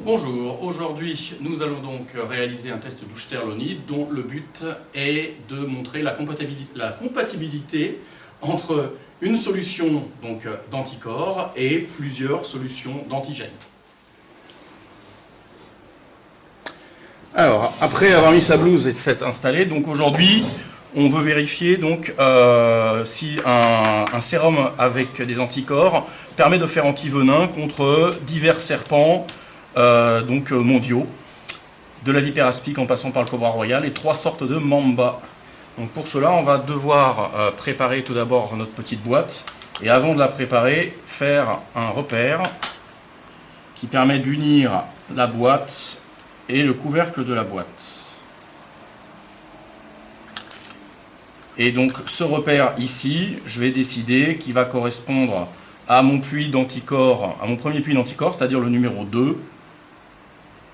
Bonjour, aujourd'hui nous allons donc réaliser un test d'Ouchterlony dont le but est de montrer la compatibilité entre une solution d'anticorps et plusieurs solutions d'antigènes. Alors, après avoir mis sa blouse et s'être installé, donc aujourd'hui on veut vérifier si un sérum avec des anticorps permet de faire antivenin contre divers serpents mondiaux, de la vipère aspic en passant par le cobra royal et 3 sortes de mamba. Donc pour cela, on va devoir préparer tout d'abord notre petite boîte et avant de la préparer, faire un repère qui permet d'unir la boîte et le couvercle de la boîte. Et donc ce repère ici, je vais décider qu'il va correspondre à mon puits d'anticorps, à mon premier puits d'anticorps, c'est-à-dire le numéro 2,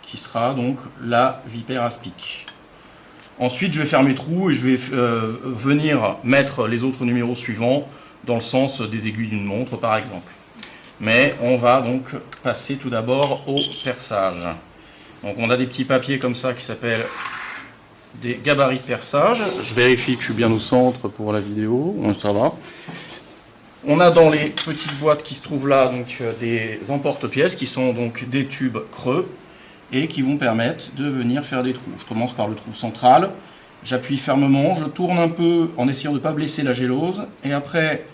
qui sera donc la vipère aspic. Ensuite, je vais faire mes trous et je vais venir mettre les autres numéros suivants dans le sens des aiguilles d'une montre, par exemple. Mais on va donc passer tout d'abord au perçage. Donc on a des petits papiers comme ça qui s'appellent des gabarits de perçage. Je vérifie que je suis bien au centre pour la vidéo. Ça va. On a dans les petites boîtes qui se trouvent là donc des emporte-pièces qui sont donc des tubes creux et qui vont permettre de venir faire des trous. Je commence par le trou central, j'appuie fermement, je tourne un peu en essayant de ne pas blesser la gélose, et après,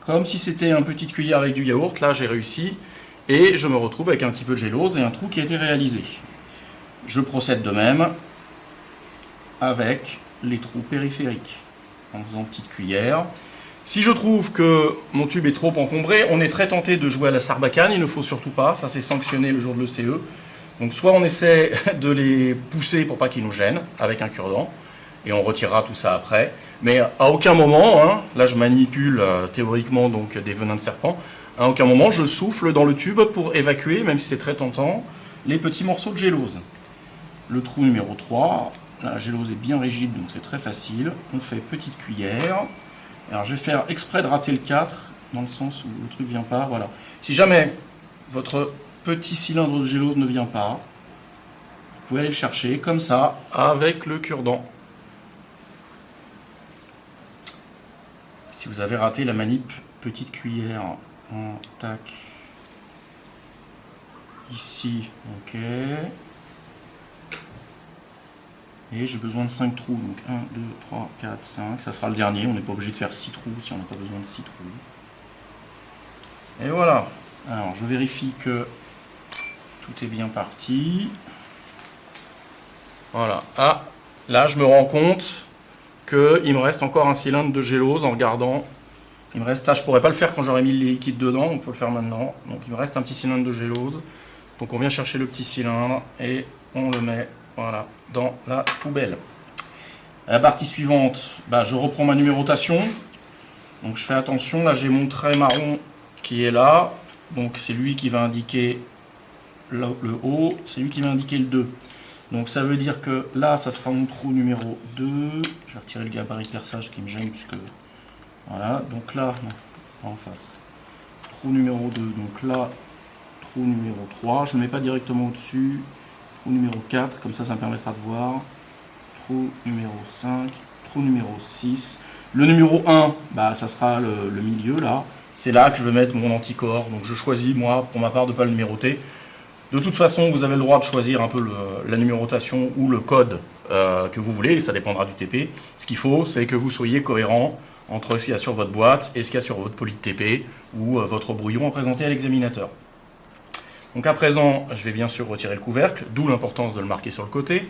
comme si c'était une petite cuillère avec du yaourt, là j'ai réussi, et je me retrouve avec un petit peu de gélose et un trou qui a été réalisé. Je procède de même avec les trous périphériques, en faisant petite cuillère. Si je trouve que mon tube est trop encombré, on est très tenté de jouer à la sarbacane, il ne faut surtout pas, ça c'est sanctionné le jour de l'ECE. Donc soit on essaie de les pousser pour pas qu'ils nous gênent avec un cure-dent, et on retirera tout ça après. Mais à aucun moment, là je manipule théoriquement donc des venins de serpent, à aucun moment je souffle dans le tube pour évacuer, même si c'est très tentant, les petits morceaux de gélose. Le trou numéro 3, là, la gélose est bien rigide donc c'est très facile, on fait petite cuillère. Alors je vais faire exprès de rater le 4, dans le sens où le truc vient pas, voilà. Si jamais votre petit cylindre de gélose ne vient pas, vous pouvez aller le chercher comme ça avec le cure-dent. Si vous avez raté la manip, petite cuillère, tac, ici, ok. Et j'ai besoin de 5 trous, donc 1, 2, 3, 4, 5, ça sera le dernier, on n'est pas obligé de faire 6 trous si on n'a pas besoin de 6 trous. Et voilà, alors je vérifie que tout est bien parti. Voilà. Ah, là je me rends compte qu'il me reste encore un cylindre de gélose en regardant. Il me reste ça, je pourrais pas le faire quand j'aurais mis le liquide dedans, donc il faut le faire maintenant. Donc il me reste un petit cylindre de gélose. Donc on vient chercher le petit cylindre et on le met voilà, dans la poubelle. À la partie suivante, je reprends ma numérotation. Donc je fais attention, là j'ai mon trait marron qui est là. Donc c'est lui qui va indiquer le haut, c'est lui qui va indiquer le 2. Donc ça veut dire que là, ça sera mon trou numéro 2. Je vais retirer le gabarit de perçage qui me gêne, puisque... Voilà, donc là, non, en face. Trou numéro 2, donc là, trou numéro 3. Je ne le mets pas directement au-dessus. Trou numéro 4, comme ça, ça me permettra de voir. Trou numéro 5, trou numéro 6. Le numéro 1, ça sera le milieu, là. C'est là que je vais mettre mon anticorps. Donc je choisis, moi, pour ma part, de ne pas le numéroter. De toute façon, vous avez le droit de choisir un peu la numérotation ou le code que vous voulez, et ça dépendra du TP. Ce qu'il faut, c'est que vous soyez cohérent entre ce qu'il y a sur votre boîte et ce qu'il y a sur votre poly de TP ou votre brouillon présenté à l'examinateur. Donc à présent, je vais bien sûr retirer le couvercle, d'où l'importance de le marquer sur le côté,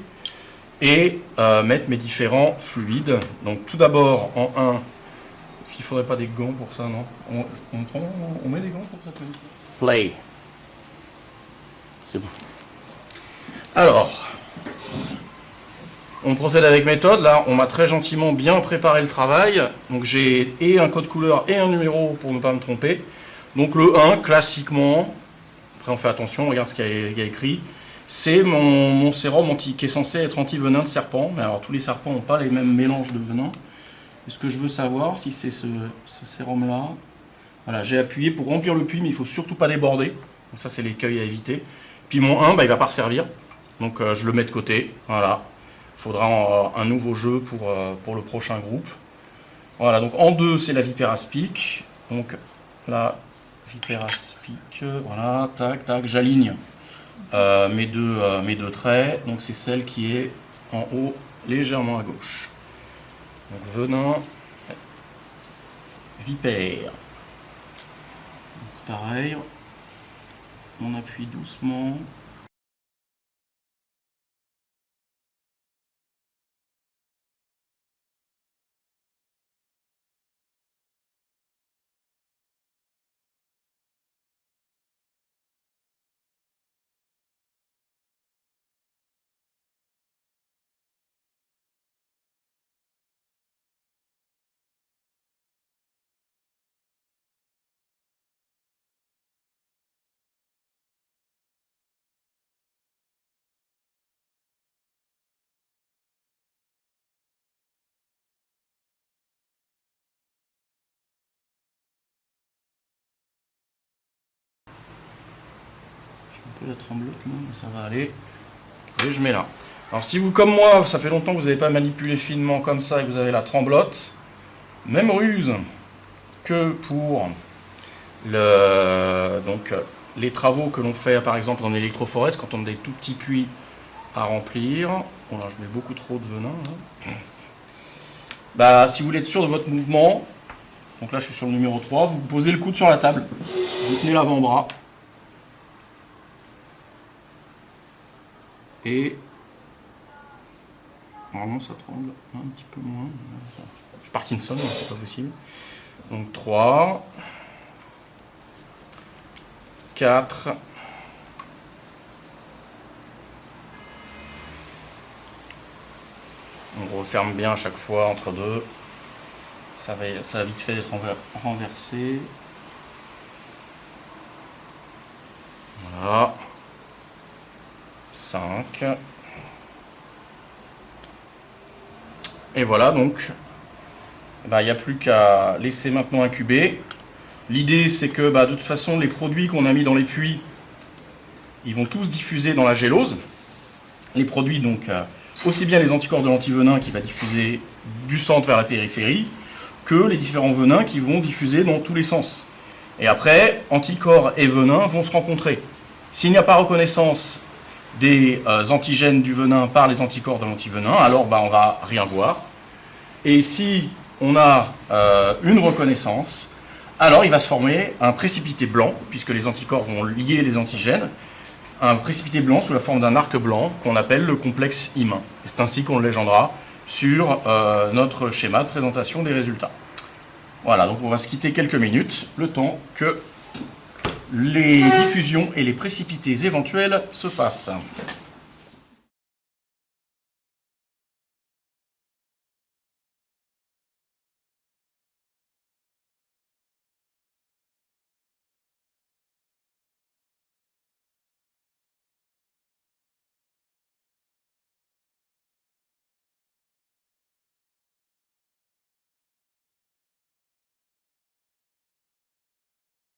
et mettre mes différents fluides. Donc tout d'abord, en 1, est-ce qu'il ne faudrait pas des gants pour ça, non? On met des gants pour ça? Play. C'est bon. Alors, on procède avec méthode. Là, on m'a très gentiment bien préparé le travail. Donc j'ai et un code couleur et un numéro pour ne pas me tromper. Donc le 1, classiquement, après on fait attention, on regarde ce qu'il y a écrit. C'est mon sérum qui est censé être anti-venin de serpent. Mais alors tous les serpents n'ont pas les mêmes mélanges de venin. Est-ce que je veux savoir si c'est ce sérum-là? Voilà, j'ai appuyé pour remplir le puits, mais il ne faut surtout pas déborder. Donc ça, c'est l'écueil à éviter. Puis mon 1, bah, il va pas resservir. Donc je le mets de côté. Voilà. Il faudra un nouveau jeu pour le prochain groupe. Voilà, donc en 2, c'est la vipère aspic. Donc la vipère aspic, voilà, tac, tac, j'aligne mes deux traits. Donc c'est celle qui est en haut, légèrement à gauche. Donc venin, vipère. C'est pareil. On appuie doucement. J'ai un peu la tremblote, mais ça va aller. Et je mets là. Alors si vous, comme moi, ça fait longtemps que vous n'avez pas manipulé finement comme ça et que vous avez la tremblote, même ruse que pour les travaux que l'on fait par exemple en électroforest, quand on a des tout petits puits à remplir. Bon là je mets beaucoup trop de venin. Hein. Bah, si vous voulez être sûr de votre mouvement, donc là je suis sur le numéro 3, vous posez le coude sur la table, vous tenez l'avant-bras. Et normalement ça tremble un petit peu moins. Je suis Parkinson, mais c'est pas possible. Donc 3, 4, on referme bien à chaque fois entre deux. Ça va vite fait d'être renversé. Voilà. 5. Et voilà, donc il n'y a plus qu'à laisser maintenant incuber. L'idée c'est que de toute façon les produits qu'on a mis dans les puits, ils vont tous diffuser dans la gélose. Les produits donc aussi bien les anticorps de l'antivenin qui va diffuser du centre vers la périphérie, que les différents venins qui vont diffuser dans tous les sens. Et après, anticorps et venin vont se rencontrer. S'il n'y a pas reconnaissance des antigènes du venin par les anticorps de l'antivenin, alors on va rien voir. Et si on a une reconnaissance, alors il va se former un précipité blanc, puisque les anticorps vont lier les antigènes, un précipité blanc sous la forme d'un arc blanc qu'on appelle le complexe Imin. C'est ainsi qu'on le légendera sur notre schéma de présentation des résultats. Voilà, donc on va se quitter quelques minutes, le temps que les diffusions et les précipités éventuels se fassent.